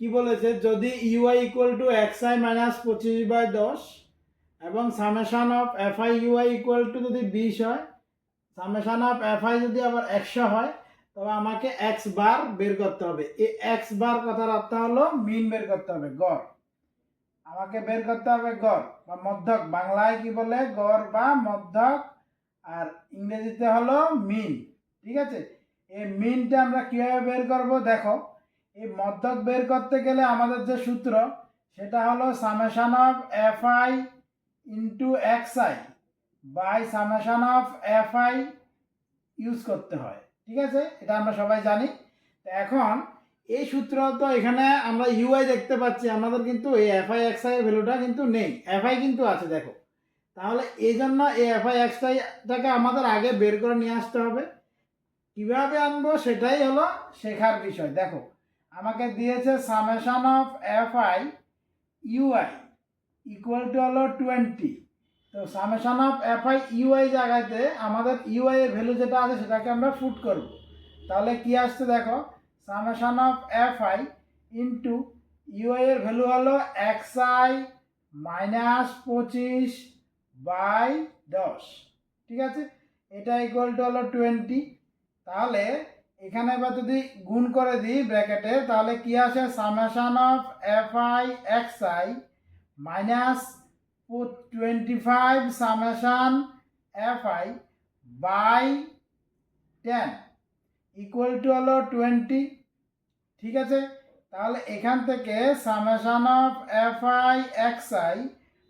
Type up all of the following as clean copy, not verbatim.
কি বলেছে, যদি UI equal to XI minus 25/10 এবং summation of FI UI equal to যদি 20 হয়, সামেশন অফ এফআই যদি আবার 100 হয়, তবে আমাকে এক্স বার বের করতে হবে। এই এক্স বার কথার অর্থ হলো মিন বের করতে হবে, গড়। আমাকে বের করতে হবে গড় বা মধ্যক, বাংলায় কি বলে গড় বা মধ্যক, আর ইংরেজিতে হলো মিন। ঠিক আছে, এই মিনটা আমরা কিভাবে বের করব দেখো। এই মধ্যক বের করতে গেলে আমাদের যে সূত্র সেটা হলো summation of FI into XI by summation of FI use করতে হয়। ঠিক আছে, এটা আমরা সবাই জানি। তো এখন এই সূত্র তো এখানে আমরা ইউআই দেখতে পাচ্ছি, আমাদের কিন্তু এই এফআই এক্সআই এর ভ্যালুটা কিন্তু নেই, এফআই কিন্তু আছে দেখো। তাহলে এই জন্য এই এফআই এক্সআইটাকে আমাদের আগে বের করে নিয়ে আসতে হবে। কিভাবে আনবো সেটাই হলো শেখার বিষয়। দেখো আমাকে দিয়েছে summation of FI UI equal to হলো 20। তো সামেশন অফ এফআই ইউআই জায়গাতে আমাদের ইউআই এর ভ্যালু যেটা আছে সেটাকে আমরা ফুট করব। তাহলে কি আসছে দেখো, summation of FI into UI এর ভ্যালু হলো এক্সআই মাইনাস 25/10। ঠিক আছে, এটা ইকুয়াল টু হলো 20। তাহলে এখানে এবার যদি গুণ করে দিই ব্র্যাকেটে, তাহলে কি আসে, summation of FI XI minus 25 summation FI by 10 equal to হলো 20। ঠিক আছে, তাহলে এখান থেকে summation of FI XI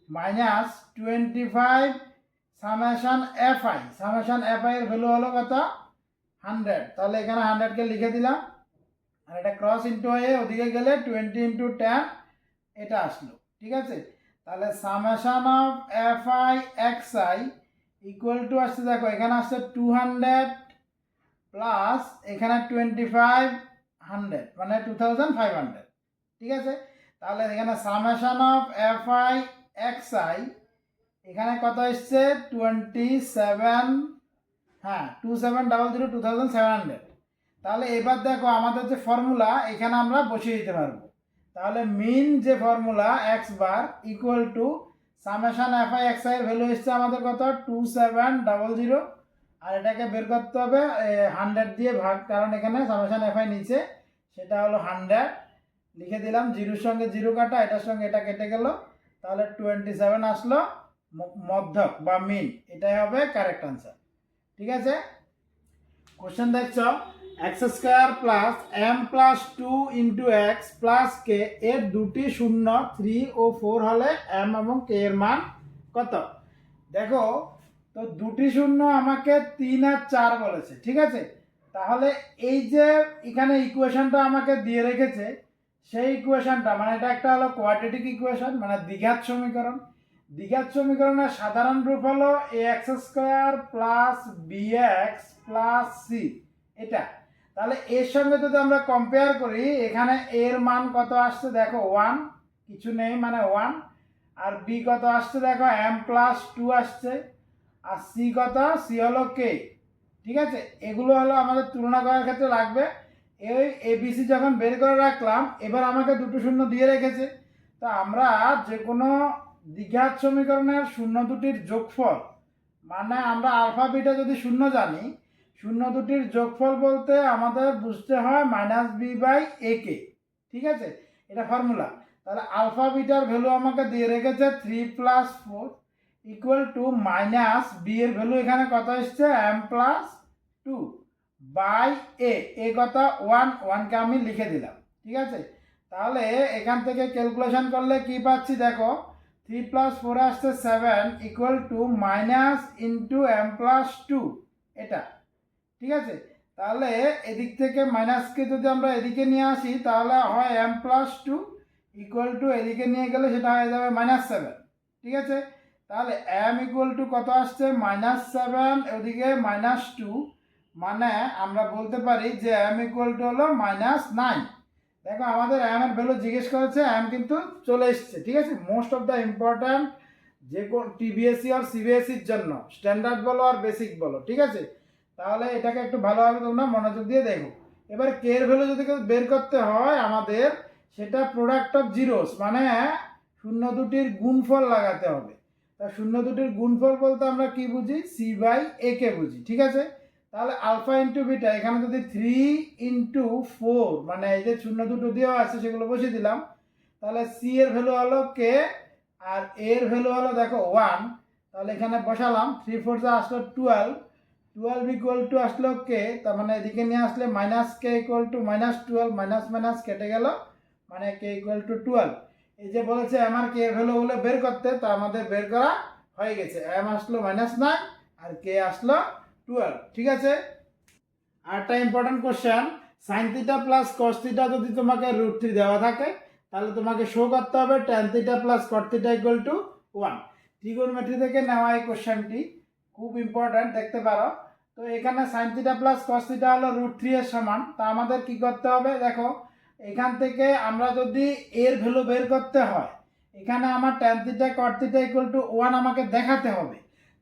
minus 25 summation FI এর ভ্যালু হলো কত, 100। তাহলে এখানে 100কে লিখে দিলাম, আর এটা ক্রস ইন্টু হয়ে ওদিকে গেলে 20 ইন্টু 10 এটা আসলো। ঠিক আছে, তাহলে summation of FI XI equal to আসছে দেখো, এখানে আসছে 200 প্লাস এখানে 2500 মানে 2500। ঠিক আছে, তাহলে এখানে সামেশন অফ এফআই এক্সআই এখানে কত এসছে 27, হ্যাঁ 2700 2700। তাহলে এবার দেখো আমাদের যে ফর্মুলা এখানে আমরা বসিয়ে দিতে পারবো। তাহলে মিন যে formula x bar equal to summation FI XI এর ভ্যালু এসছে আমাদের কত 2700, আর এটাকে বের করতে হবে 100 দিয়ে ভাগ, কারণ এখানে সামেশন এফআই নিচে, সেটা হলো 100। লিখে দিলাম, জিরোর সঙ্গে জিরো কাটা, এটার সঙ্গে এটা কেটে গেল, তাহলে 27 আসলো মধ্যক বা মিন, এটাই হবে কারেক্ট আনসার। ঠিক আছে, কোশ্চেন দেখছো, x square plus m plus 2 into x plus k এর দুটি শূন্য 3 ও 4 হলে এম এবং কে এর মান কত। দেখো তো দুটি শূন্য আমাকে 3 আর 4 বলেছে। ঠিক আছে, তাহলে এই যে এখানে ইকুয়েশনটা আমাকে দিয়ে রেখেছে, সেই ইকুয়েশনটা মানে এটা একটা হলো কোয়াড্রেটিক ইকুয়েশন, মানে দ্বিঘাত সমীকরণ। দ্বিঘাত সমীকরণের সাধারণ রূপ হলো a x square plus b x plus c, এটা। তাহলে এর সঙ্গে যদি আমরা কম্পেয়ার করি, এখানে এর মান কত আসছে দেখো 1, কিছু নেই মানে 1। আর বি কত আসছে দেখো এম প্লাস 2 আসছে, আর সি কত, সি হলো কে। ঠিক আছে, এগুলো হলো আমাদের তুলনা করার ক্ষেত্রে লাগবে। এই এবিসি যখন বের করে রাখলাম, এবার আমাকে দুটো শূন্য দিয়ে রেখেছে। তো আমরা যে কোনো দ্বিঘাত সমীকরণের শূন্য দুটির যোগফল, মানে আমরা আলফা বিটা যদি শূন্য জানি, শূন্য দুটির যোগফল বলতে আমাদের বুঝতে হয় মাইনাস বি বাই এ কে। ঠিক আছে, এটা ফর্মুলা। তাহলে আলফা বিটার ভ্যালু আমাকে দিয়ে রেখেছে 3 + 4 ইকুয়াল টু মাইনাস বি এর ভ্যালু এখানে কত এসছে এম প্লাস 2 বাই এ কত 1কে আমি লিখে দিলাম। ঠিক আছে, তাহলে এখান থেকে ক্যালকুলেশন করলে কি পাচ্ছি দেখো, 3 + 4 আসছে 7 equal to minus into M plus 2, এটা। ঠিক আছে, তাহলে এদিক থেকে মাইনাসকে যদি আমরা এদিকে নিয়ে আসি, তাহলে হয় এম প্লাস 2 ইকুয়াল টু এদিকে নিয়ে গেলে সেটা হয়ে যাবে -7। ঠিক আছে, তাহলে এম ইকুয়াল টু কত আসছে -7, ওদিকে -2, মানে আমরা বলতে পারি যে এম ইকুয়াল টু হলো -9। দেখো আমাদের এম এর ভ্যালু জিজ্ঞেস করেছে, এম কিন্তু চলে এসছে। ঠিক আছে, মোস্ট অফ দ্য ইম্পর্ট্যান্ট যে কোন টিবিএসসি আর সিবিএসসির জন্য, স্ট্যান্ডার্ড বলো আর বেসিক বলো। ঠিক আছে, তাহলে এটাকে একটু ভালোভাবে তোমরা মনোযোগ দিয়ে দেখো। এবার কে এর ভ্যালু যদি বের করতে হয় আমাদের, সেটা প্রোডাক্ট অফ জিরোস, মানে শূন্য দুটির গুণফল লাগাতে হবে। তা শূন্য দুটির গুণফল বলতে আমরা কি বুঝি, সি বাই এ কে বুঝি, ঠিক আছে। তাহলে আলফা ইন্টু বিটা, এখানে যদি 3 × 4, মানে এই যে শূন্য দুটো দেওয়া আছে সেগুলো বসিয়ে দিলাম, তাহলে সি এর ভ্যালু হলো কে আর এর ভ্যালু হলো দেখো 1। তাহলে এখানে বসালাম, 3 × 4 আসলো 12, 12 ইকুয়াল টু আসলো কে, তার মানে এদিকে নিয়ে আসলে minus K equal to -12, minus minus কেটে গেল, মানে কে ইকুয়াল টু 12। এই যে বলেছে আমার কে ভ্যালু হলো বের করতে, তা আমাদের বের করা হয়ে গেছে। এম আসলো -9 আর কে আসলো 12, ঠিক আছে। আরেকটা important question, sign theta plus cos theta যদি তোমাকে √3 দেওয়া থাকে, তাহলে তোমাকে শো করতে হবে tan theta plus cot theta equal to 1। Trigonometry থেকে নেওয়া এই কোশ্চেনটি খুব ইম্পর্টেন্ট, দেখতে পারো। তো এখানে sign theta plus cos theta হলো √3 এর সমান। তা আমাদের কি করতে হবে, দেখো এখান থেকে আমরা যদি এর ভ্যালু বের করতে হয়, এখানে আমার tan theta caught theta equal to 1 আমাকে দেখাতে হবে।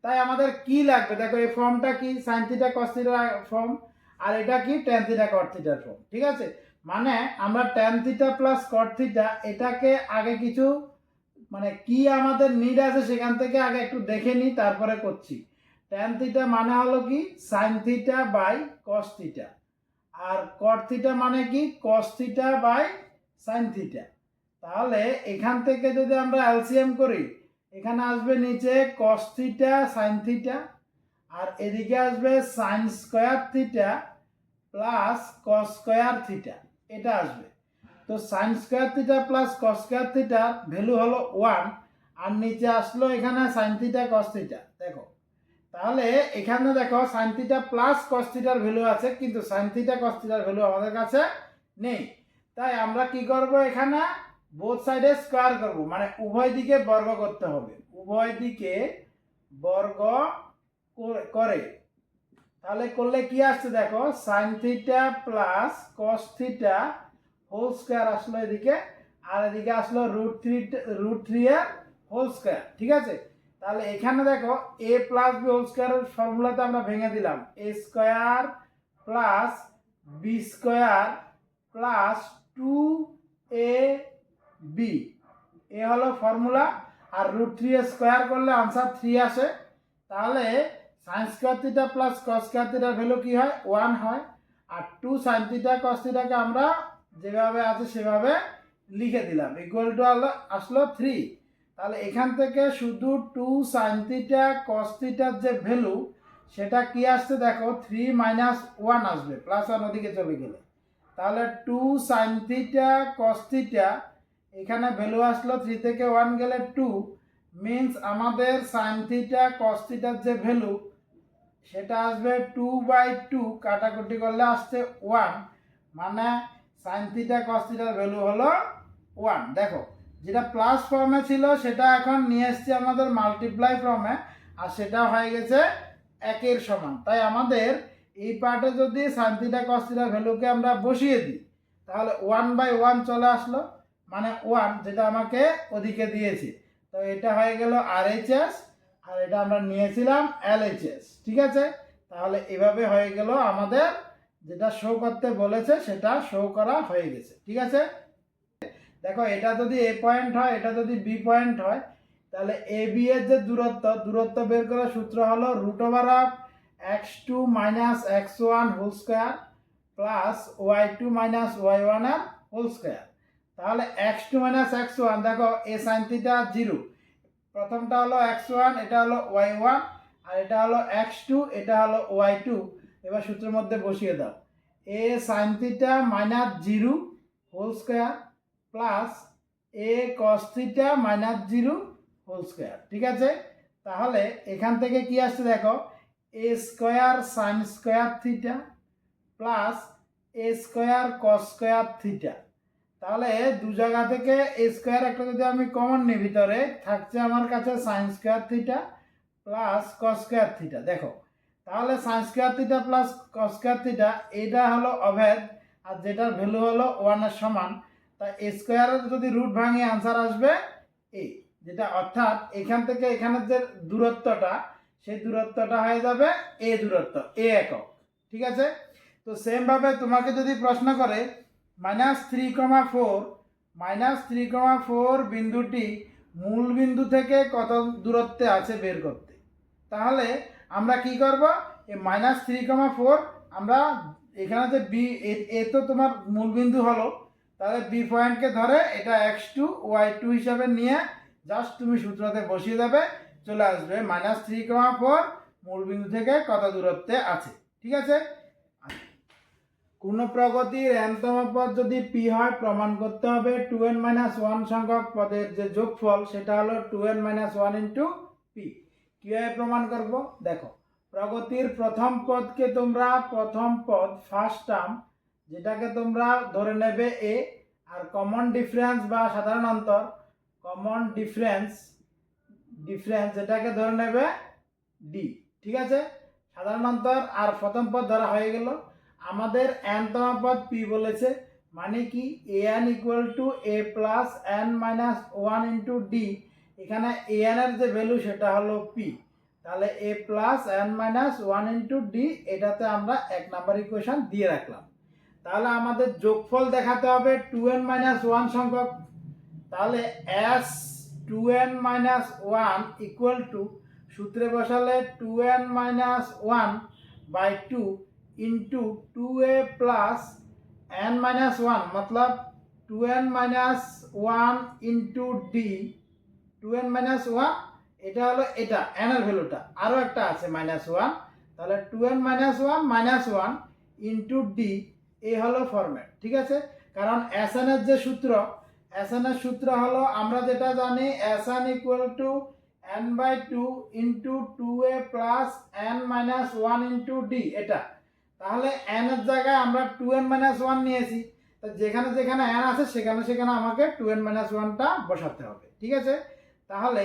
তাই আমাদের কি লাগবে, দেখো এই ফর্মটা কি, sine theta cos theta form, আর এটা কি ট্যান থিটা কট থিটার ফর্ম, ঠিক আছে। মানে আমরা tan theta plus cot theta এটাকে আগে কিছু, মানে কি আমাদের নিড আছে সেখান থেকে আগে একটু দেখে নিই, তারপরে করছি। ট্যান থিটা মানে হলো কি sine theta by cos theta, আর কট থিটা মানে কি cos theta by sine theta. তাহলে এখান থেকে যদি আমরা এলসিএম করি, এখানে আসবে নিচে কস থিটা সাইন থিটা, আর এদিকে আসবে সাইন স্কোয়ার থিটা প্লাস কস স্কোয়ার থিটা, এটা আসবে। তো সাইন স্কোয়ার থিটা প্লাস কস স্কোয়ার থিটা ভ্যালু হলো 1, আর নিচে আসলো এখানে সাইন থিটা কস থিটা, দেখো। তাহলে এখানে দেখো সাইন থিটা প্লাস কস থিটার ভ্যালু আছে, কিন্তু সাইন থিটা কস থিটার ভ্যালু আমাদের কাছে নেই। তাই আমরা কি করব, এখানে বোথ সাইডে স্কোয়ার করব, মানে উভয় দিকে বর্গ করতে হবে, উভয় দিকে বর্গ করে। তাহলে করলে কি আসছে দেখো, sine theta plus cos theta whole square আসলো এদিকে, আর এদিকে আসলো √3 এর হোল স্কোয়ার, ঠিক আছে। তাহলে এখানে দেখো a প্লাস বি হোল স্কোয়ারের ফর্মুলাতে আমরা ভেঙে দিলাম, a square plus B square plus 2ab, এ হলো ফর্মুলা। আর √3 এর স্কোয়ার করলে আনসার 3 আসে। তাহলে sign square theta plus cos square থিটার ভ্যালু কি হয়, 1 হয়। আর 2 সাইন থিটা কস থিটাকে আমরা যেভাবে আছে সেভাবে লিখে দিলাম, ইকুয়াল টু আসলো 3। তাহলে এখান থেকে শুধু 2 সাইন থিটা কস থিটার যে ভ্যালু সেটা কি আসছে দেখো, 3 - 1 আসবে, +1 ওদিকে চলে গেলে। তাহলে 2 সাইন থিটা কস থিটা, এখানে ভ্যালু আসলো 3 থেকে 1 গেলে 2, মিন্স আমাদের সাইন থিটা কস থিটার যে ভ্যালু সেটা আসবে 2/2, কাটাকুটি করলে আসছে 1, মানে সাইন থিটা কস থিটার ভ্যালু হলো 1। দেখো যেটা প্লাস ফর্মে ছিল সেটা এখন নিয়ে এসছি আমাদের মাল্টিপ্লাই ফর্মে, আর সেটা হয়ে গেছে 1 এর সমান। তাই আমাদের এই পার্টে যদি সাইন থিটা কস থিটার ভ্যালুকে আমরা বসিয়ে দিই, তাহলে 1/1 চলে আসলো, মানে 1, যেটা আমাকে ওদিকে দিয়েছে। তো এটা হয়ে গেল RHS, আর এটা আমরা নিয়েছিলাম LHS, ঠিক আছে। তাহলে এভাবে হয়ে গেল আমাদের যেটা শো করতে বলেছে সেটা শো করা হয়ে গেছে, ঠিক আছে। দেখো এটা যদি এ পয়েন্ট হয়, এটা যদি বি পয়েন্ট হয়, তাহলে এ বি এর যে দূরত্ব বের করার সূত্র হলো √x2 - x1 whole square plus y2 - y1 এর হোল স্কোয়ার। তাহলে x2 - x1, দেখো এ সাইন থিটা 0, প্রথমটা হলো x1, এটা হলো y1, আর এটা হলো x2, এটা হলো y2। এবার সূত্রের মধ্যে বসিয়ে দাও, a sine theta -0 whole square plus a cos theta -0 whole square, ঠিক আছে। তাহলে এখান থেকে কি আসছে দেখো, a square sine square theta plus a square cos square theta. তাহলে দু জায়গা থেকে এ স্কোয়ার একটা যদি আমি কমন নিই, ভিতরে থাকছে আমার কাছে সাইন স্কোয়ার থিটা প্লাস কস স্কোয়ার থিটা। দেখো তাহলে সাইন স্কোয়ার থিটা প্লাস কস স্কোয়ার থিটা এটা হলো অভেদ, আর যেটার ভ্যালু হলো 1 এর সমান। তাই এ স্কোয়ারের যদি রুট ভাঙিয়ে আনসার আসবে এ, যেটা অর্থাৎ এখান থেকে এখানের যে দূরত্বটা সেই দূরত্বটা হয়ে যাবে এ দূরত্ব, এ একক, ঠিক আছে। তো সেমভাবে তোমাকে যদি প্রশ্ন করে -3, 4 -3,4 বিন্দুটি মূল বিন্দু থেকে কত দূরত্বে আছে বের করতে। তাহলে আমরা কি করব, এই -3,4 আমরা এখানে যে বি, এ তো তোমার মূল বিন্দু হলো, তাহলে বি পয়েন্টকে ধরে এটা x2 y2 হিসাবে নিয়ে জাস্ট তুমি সূত্রতে বসিয়ে দেবে, চলে আসবে -3,4 মূল বিন্দু থেকে কত দূরত্বে আছে। ঠিক আছে। কোনো প্রগতির nতম পদ যদি p হয়, প্রমাণ করতে হবে 2n-1 সংখ্যক পদের যে যোগফল সেটা হলো 2n-1 ইন্টু p। কীভাবে প্রমাণ করব দেখো, প্রগতির প্রথম পদকে তোমরা প্রথম পদ ফার্স্ট টার্ম যেটাকে তোমরা ধরে নেবে a, আর কমন ডিফারেন্স বা সাধারণ অন্তর কমন ডিফারেন্স যেটাকে ধরে নেবে d। ঠিক আছে, সাধারণ অন্তর আর প্রথম পদ ধরা হয়ে গেল। আমাদের nতম পদ p বলেছে, মানে কি an equal to a plus n-1 into d। এখানে an এর যে ভ্যালু সেটা হলো p, তাহলে a plus n-1 into d, এটাতে আমরা 1 নাম্বার ইকুয়েশন দিয়ে রাখলাম। তাহলে আমাদের যোগফল দেখাতে হবে 2n-1 সংখ্যক। তাহলে s 2n-1 ইকুয়াল টু, সূত্রে বসালে 2n-1 by 2 into 2a plus n-1 मतलब 2n-1 इंटू d। 2n-1 এটা হলো এটা n এর ভ্যালুটা, আরও একটা আছে -1, তাহলে 2n-1 ইন্টু d, এই হলো ফরম্যাট। ঠিক আছে, কারণ sn এর যে সূত্র, sn এর সূত্র হলো আমরা যেটা জানি sn equal to n/2 into 2a plus n-1 into d। এটা তাহলে n এর জায়গায় আমরা 2n-1 নিয়েছি, তো যেখানে যেখানে n আছে সেখানে সেখানে আমাকে 2n-1টা বসাতে হবে। ঠিক আছে, তাহলে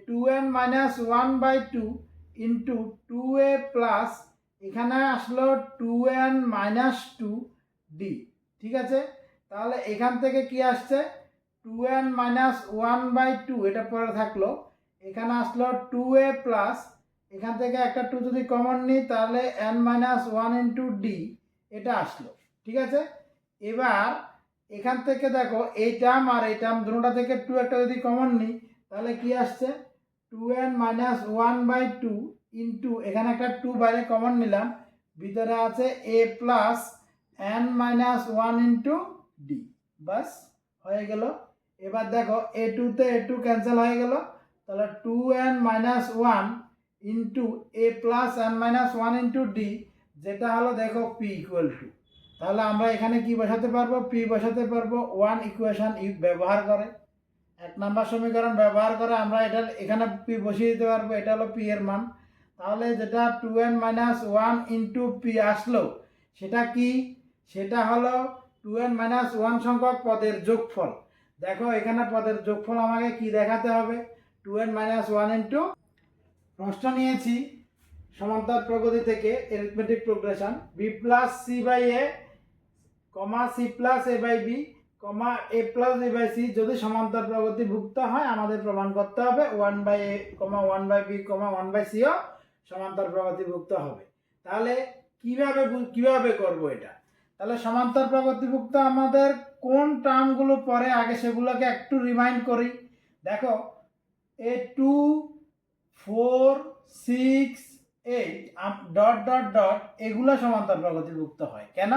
2n-1 by 2 into 2a plus এখানে আসলো 2n-2d। ঠিক আছে, তাহলে এখান থেকে কি আসছে 2n-1 বাই 2, এটা পরে থাকলো, এখানে আসলো 2a প্লাস এখান থেকে একটা 2 যদি কমন নিই তাহলে n-1 ইন্টু d, এটা আসলো। ঠিক আছে, এবার এখান থেকে দেখো এই টার্ম আর এই টার্ম দুটোটা থেকে 2 একটা যদি কমন নিই তাহলে কি আসছে 2n-1 বাই 2 ইন্টু এখানে একটা 2 বাইরে কমন নিলাম, ভিতরে আছে a plus n-1 into d। বাস হয়ে গেল। এবার দেখো a2 তে a2 ক্যান্সেল হয়ে গেল, তাহলে 2n-1 into a plus n-1 into d, যেটা হলো দেখো p ইকুয়াল টু, তাহলে আমরা এখানে কি বসাতে পারবো, p বসাতে পারবো 1 ইকুয়েশন ব্যবহার করে, 1 নাম্বার সমীকরণ ব্যবহার করে আমরা এটা এখানে p বসিয়ে দিতে পারবো, এটা হলো p এর মান। তাহলে যেটা 2n-1 ইন্টু p আসলো সেটা কি, সেটা হলো 2n-1 সংখ্যক পদের যোগফল। দেখো এখানে পদের যোগফল আমাকে কি দেখাতে হবে, 2n-1 ইন্টু, প্রশ্ন নিয়েছি সমান্তর প্রগতি থেকে arithmetic progression b plus c by a comma c plus a by b comma a plus b by c যদি সমান্তর প্রগতিভুক্ত হয় আমাদের প্রমাণ করতে হবে 1 by a comma 1 by b comma 1 by c ও সমান্তর প্রগতিভুক্ত হবে। তাহলে কিভাবে করব এটা, তাহলে সমান্তর প্রগতিভুক্ত আমাদের কোন টার্মগুলো পরে আগে সেগুলোকে একটু রিমাইন্ড করি। দেখো a 2 4 6 8 ডট ডট ডট এগুলো সমান্তর প্রগতিভুক্ত হয় কেন,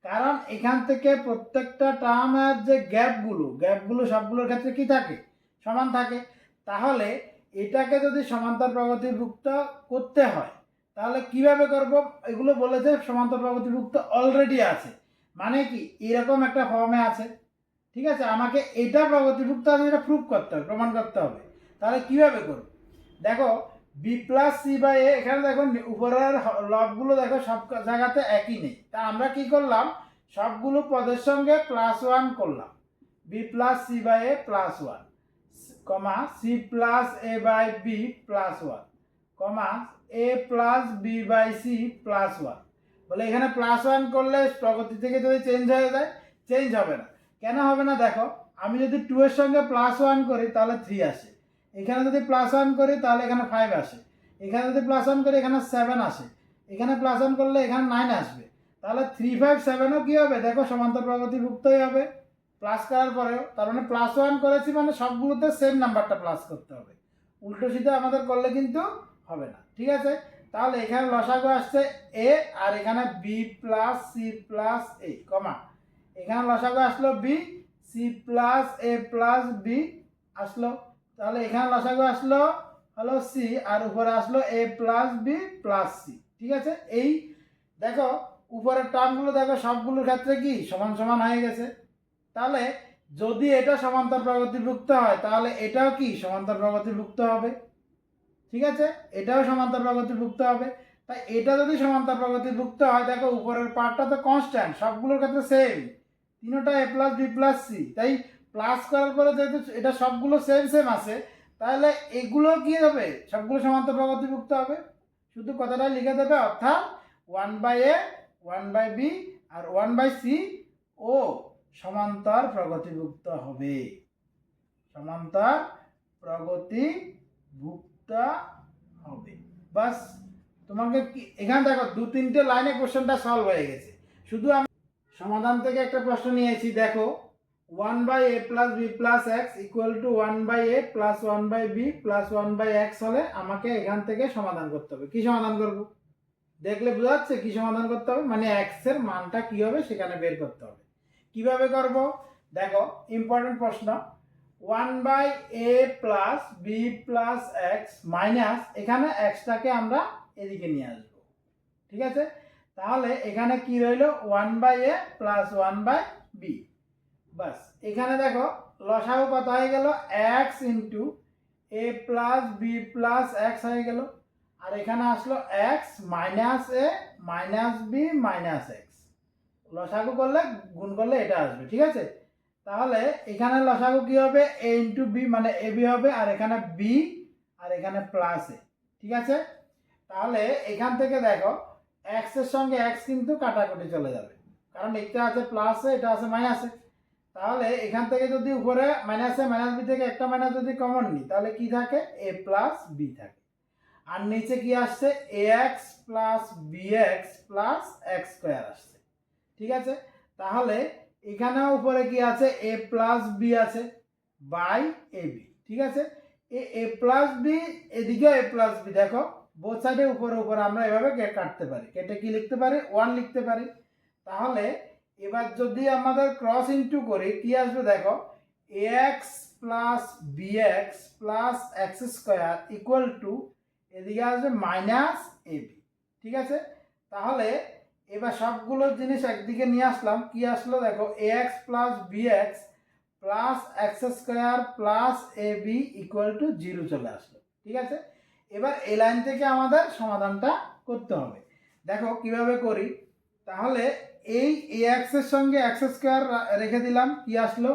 কারণ এখান থেকে প্রত্যেকটা টার্মের যে গ্যাপগুলো সবগুলোর ক্ষেত্রে কি থাকে, সমান থাকে। তাহলে এটাকে যদি সমান্তর প্রগতিভুক্ত করতে হয় তাহলে কিভাবে করব, এগুলো বলেছে সমান্তর প্রগতিভুক্ত অলরেডি আছে, মানে কি এরকম একটা ফর্মে আছে। ঠিক আছে, আমাকে এটা প্রগতিভুক্ত আছে এটা প্রুভ করতে হবে, প্রমাণ করতে হবে। তাহলে কিভাবে করব, দেখো b plus c by a, এখানে দেখো উপরের লবগুলো দেখো সব জায়গাতে একই নেই, তা আমরা কি করলাম সবগুলো পদের সঙ্গে +1 করলাম, b plus c by a plus 1 comma c plus a by b plus 1 comma a plus b by c plus 1। বলে এখানে +1 করলে প্রগতি থেকে যদি চেঞ্জ হয়ে যায়, চেঞ্জ হবে না। কেন হবে না, দেখো আমি যদি 2 এর সঙ্গে +1 করি তাহলে 3 আসে, এখানে যদি +1 করি তাহলে এখানে 5 আসে, এখানে যদি +1 করি এখানে 7 আসে, এখানে +1 করলে এখানে 9 আসবে, তাহলে 3 5 7ও কী হবে দেখো সমান্তর প্রগতিভুক্তই হবে। প্লাস করার পরেও, তার মানে +1 করেছি মানে সবগুলোতে সেম নাম্বারটা প্লাস করতে হবে, উল্টো সিধা আমাদের করলে কিন্তু হবে না। ঠিক আছে, তাহলে এখানে লসাগু আসছে a আর এখানে b plus C plus a comma, এখানে লসাগু আসলো b, c plus a plus b আসলো, তাহলে এখানে লসাগু আসলো হলো c আর উপরে আসলো a plus b plus c। ঠিক আছে, এই দেখো উপরের টার্মগুলো দেখো সবগুলোর ক্ষেত্রে কি সমান সমান হয়ে গেছে। তাহলে যদি এটা সমান্তর প্রগতিভুক্ত হয় তাহলে এটাও কি সমান্তর প্রগতিভুক্ত হবে। ঠিক আছে, এটাও সমান্তর প্রগতিভুক্ত হবে। তাই এটা যদি সমান্তর প্রগতিভুক্ত হয়, দেখো উপরের পার্টটা তো কনস্ট্যান্ট, সবগুলোর ক্ষেত্রে সেম, তিনটা a plus b plus c, তাই প্লাস করার পরে যেহেতু এটা সবগুলো সেম সেম আছে, তাহলে এগুলো কি হবে সবগুলো সমান্তর প্রগতিভুক্ত হবে। শুধু কথাটা লিখে দেবে, অর্থাৎ 1/a 1/b আর 1/c ও সমান্তর প্রগতিভুক্ত হবে, সমান্তর প্রগতিভুক্ত হবে। বাস, তোমাকে কি এখানে দেখো 2-3টে লাইনে কোশ্চেনটা সলভ হয়ে গেছে। শুধু আমি সমাধান থেকে একটা প্রশ্ন নিয়েছি, দেখো 1/a plus b plus x equal to 1/a plus 1/b plus 1/x হলে আমাকে এখান থেকে সমাধান করতে হবে। কি সমাধান করব? দেখলে বোঝা যাচ্ছে কি সমাধান করতে হবে, মানে x এর মানটা কি হবে সেখানে বের করতে হবে। কিভাবে করব? দেখো ইম্পর্টেন্ট প্রশ্ন, 1/a plus b plus x minus, এখানে xটাকে আমরা এদিকে নিয়ে আসব। ঠিক আছে, তাহলে এখানে কি রইল 1/a প্লাস 1/b। বাস, এখানে দেখো লসাগু কত হয়ে গেল, x into a plus b plus x হয়ে গেল, আর এখানে আসলো x minus a minus b minus x, লসাগু করলে গুণ করলে এটা আসবে। ঠিক আছে, তাহলে এখানে লসাগু কি হবে, a ইন্টু b মানে ab হবে, আর এখানে b আর এখানে প্লাস a। ঠিক আছে, তাহলে এখান থেকে দেখো x এর সঙ্গে x কিন্তু কাটাকুটি চলে যাবে, কারণ এটা আছে প্লাসে এটা আছে মাইনাসে। তাহলে এখান থেকে যদি উপরে মাইনাসে মাইনাস বি থেকে একটা মাইনাস যদি কমন নিই তাহলে কি থাকে, a প্লাস b থাকে, আর নিচে কি আসছে ax plus bx plus x square আসছে। ঠিক আছে, তাহলে এখানে উপরে কি আছে a প্লাস b আছে বাই ab। ঠিক আছে, a প্লাস b এদিকেও a প্লাস b, দেখো বোথ সাইডে উপরে উপরে আমরা এভাবে কাটতে পারি, কেটে কি লিখতে পারি 1 লিখতে পারি। তাহলে এবার যদি আমাদের ক্রস ইনটু করি কি আসবে, দেখো ax plus bx plus x square equal to এদিকে আসবে মাইনাস ab। ঠিক আছে, তাহলে এবার সবগুলো জিনিস একদিকে নিয়ে আসলাম, কি আসলো দেখো ax plus bx plus x square plus ab equal to 0 চলে আসলো। ঠিক আছে, এবার এই লাইন থেকে আমাদের সমাধানটা করতে হবে। দেখো কিভাবে করি, তাহলে এই ax এর সঙ্গে x স্কয়ার রেখে দিলাম, কি আসলো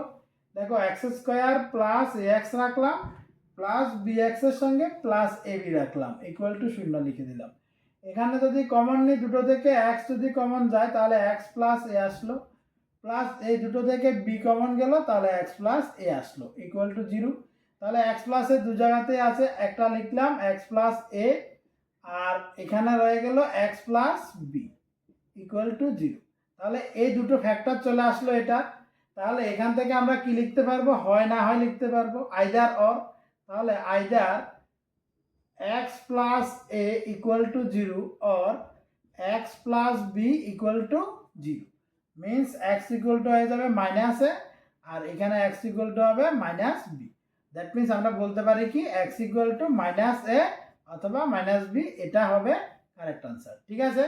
দেখো x স্কয়ার প্লাস ax রাখলাম প্লাস bx এর সঙ্গে প্লাস ab রাখলাম ইকুয়াল টু 0 লিখে দিলাম। এখানে যদি কমন নিই দুটো থেকে x যদি কমন যায় তাহলে x প্লাস a আসলো, প্লাস এই দুটো থেকে b কমন গেল তাহলে x প্লাস a আসলো ইকুয়াল টু 0। তাহলে x প্লাস a দু জায়গাতেই আছে, একটা লিখলাম x প্লাস a আর এখানে রয়ে গেল x plus b equal to 0। তাহলে এই দুটো ফ্যাক্টর চলে আসলো এটা। তাহলে এখান থেকে আমরা কি লিখতে পারবো, হয় না হয় লিখতে পারবো, আইদার অর। তাহলে either x plus a equal to 0 or x plus b equal to 0, means x equal to হয়ে যাবে মাইনাস a আর এখানে x ইকুয়াল টু হবে মাইনাস b। দ্যাট মিনস আমরা বলতে পারি কি x equal to minus a অথবা মাইনাস b, এটা হবে কারেক্ট আনসার। ঠিক আছে,